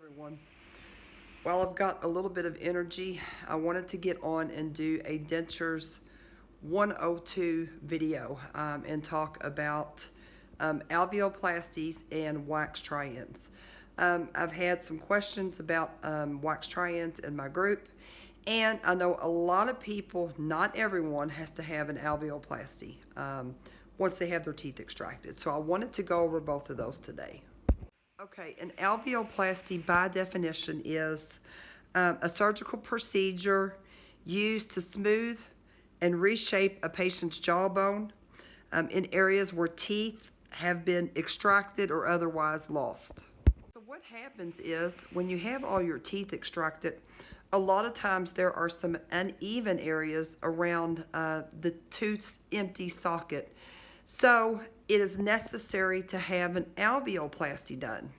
Everyone. While I've got a little bit of energy, I wanted to get on and do a Dentures 102 video and talk about alveoplasties and wax TryIns. I've had some questions about wax TryIns in my group, and I know a lot of people, not everyone, has to have an alveoplasty once they have their teeth extracted. So I wanted to go over both of those today. Okay, an alveoplasty by definition is a surgical procedure used to smooth and reshape a patient's jawbone in areas where teeth have been extracted or otherwise lost. So what happens is when you have all your teeth extracted, a lot of times there are some uneven areas around the tooth's empty socket. So it is necessary to have an alveoplasty done.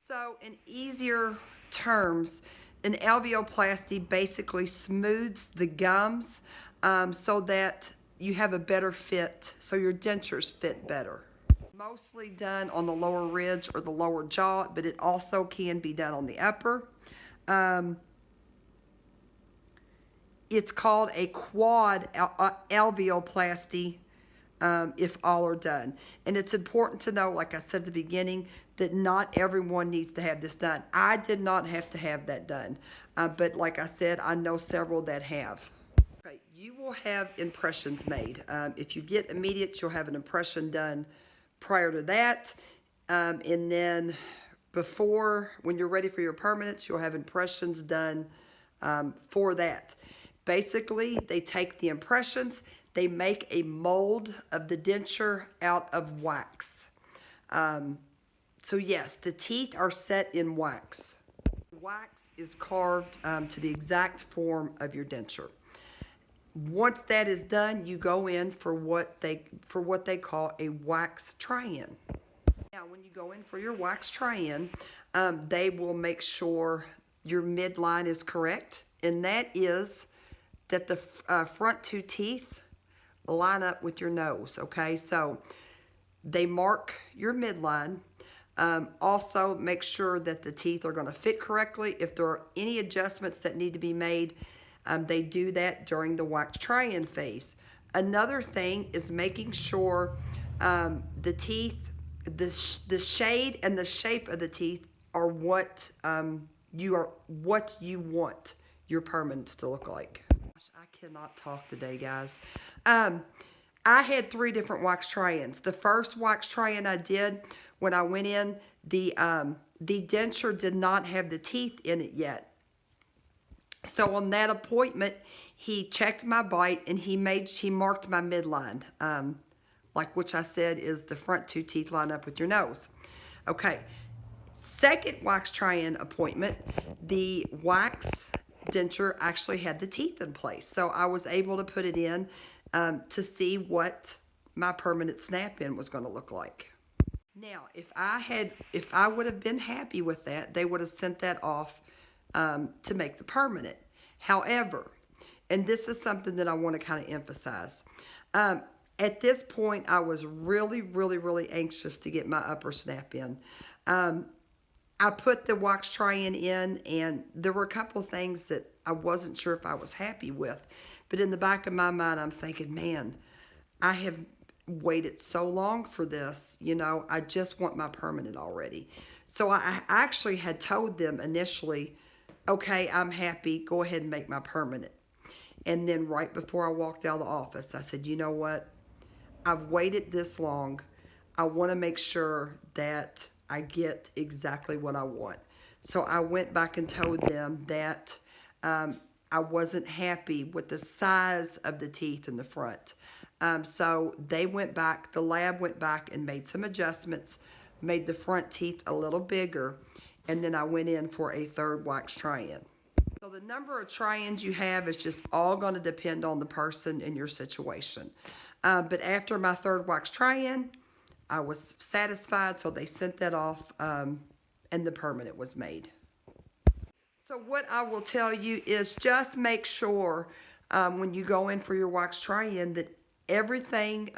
So in easier terms, an alveoplasty basically smooths the gums so that you have a better fit, so your dentures fit better. Mostly done on the lower ridge or the lower jaw, but it also can be done on the upper. It's called a quad alveoplasty if all are done. And it's important to know, like I said at the beginning, that not everyone needs to have this done. I did not have to have that done, but like I said, I know several that have. Okay, you will have impressions made. If you get immediate, you'll have an impression done prior to that, and then before, when you're ready for your permanents, you'll have impressions done for that. Basically, they take the impressions, they make a mold of the denture out of wax. So yes, the teeth are set in wax. Wax is carved to the exact form of your denture. Once that is done, you go in for what they call a Wax TryIn. Now, when you go in for your Wax TryIn, they will make sure your midline is correct, and that is that the front two teeth line up with your nose, okay? So they mark your midline. Also make sure that the teeth are going to fit correctly. If there are any adjustments that need to be made, they do that during the Wax TryIn phase. Another thing is making sure the teeth, the shade and the shape of the teeth are what you want your permanents to look like. I cannot talk today, guys. I had 3 different Wax TryIns. The first Wax TryIn I did, when I went in, the denture did not have the teeth in it yet. So on that appointment, he checked my bite and he marked my midline, like which I said is the front 2 teeth line up with your nose. Okay, second Wax TryIn appointment, the wax denture actually had the teeth in place. So I was able to put it in to see what my permanent snap-in was going to look like. Now, if I would have been happy with that, they would have sent that off to make the permanent. However, and this is something that I want to kind of emphasize, at this point, I was really, really, really anxious to get my upper snap-in. I put the Wax TryIn in, and there were a couple of things that I wasn't sure if I was happy with. But in the back of my mind, I'm thinking, man, I have waited so long for this. You know, I just want my permanent already. So I actually had told them initially, okay, I'm happy. Go ahead and make my permanent. And then right before I walked out of the office, I said, you know what? I've waited this long. I want to make sure that I get exactly what I want. So I went back and told them that I wasn't happy with the size of the teeth in the front. So they went back, the lab went back and made some adjustments, made the front teeth a little bigger, and then I went in for a third Wax TryIn. So the number of TryIns you have is just all going to depend on the person and your situation. But after my third Wax TryIn, I was satisfied, so they sent that off, and the permanent was made. So what I will tell you is just make sure when you go in for your Wax TryIn that everything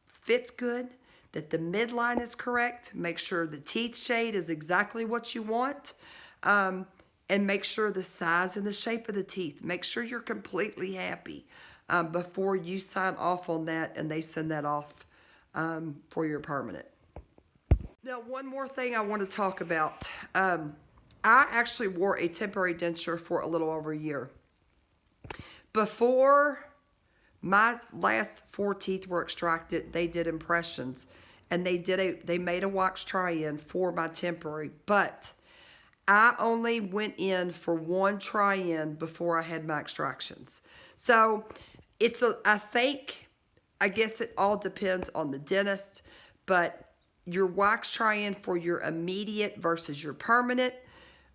fits good, that the midline is correct, make sure the teeth shade is exactly what you want, and make sure the size and the shape of the teeth. Make sure you're completely happy before you sign off on that and they send that off for your permanent. Now, one more thing I want to talk about. I actually wore a temporary denture for a little over a year. Before my last 4 teeth were extracted, they did impressions, and they made a Wax TryIn for my temporary, but I only went in for 1 try-in before I had my extractions. So I guess it all depends on the dentist, but your Wax TryIn for your immediate versus your permanent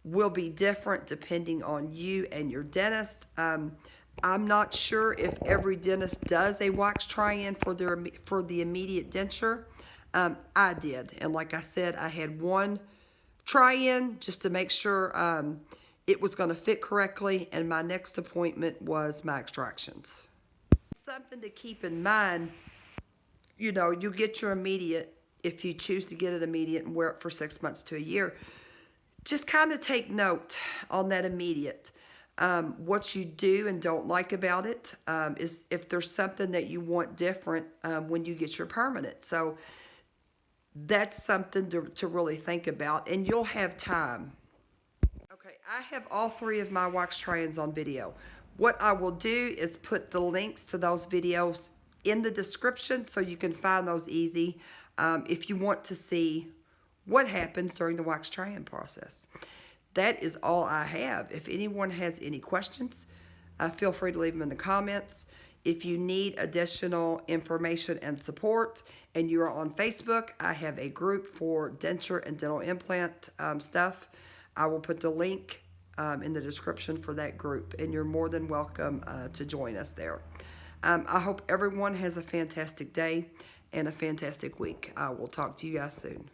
will be different depending on you and your dentist. I'm not sure if every dentist does a Wax TryIn for the immediate denture. I did, and like I said, I had 1 try-in just to make sure it was going to fit correctly, and my next appointment was my extractions. Something to keep in mind, you get your immediate if you choose to get it immediate and wear it for 6 months to a year. Just kind of take note on that immediate. What you do and don't like about it is if there's something that you want different when you get your permanent. So that's something to really think about, and you'll have time. Okay, I have all 3 of my Wax TryIns on video. What I will do is put the links to those videos in the description so you can find those easy if you want to see what happens during the Wax TryIn process. That is all I have. If anyone has any questions, feel free to leave them in the comments. If you need additional information and support and you're on Facebook, I have a group for denture and dental implant stuff. I will put the link in the description for that group, and you're more than welcome to join us there. I hope everyone has a fantastic day and a fantastic week. I will talk to you guys soon.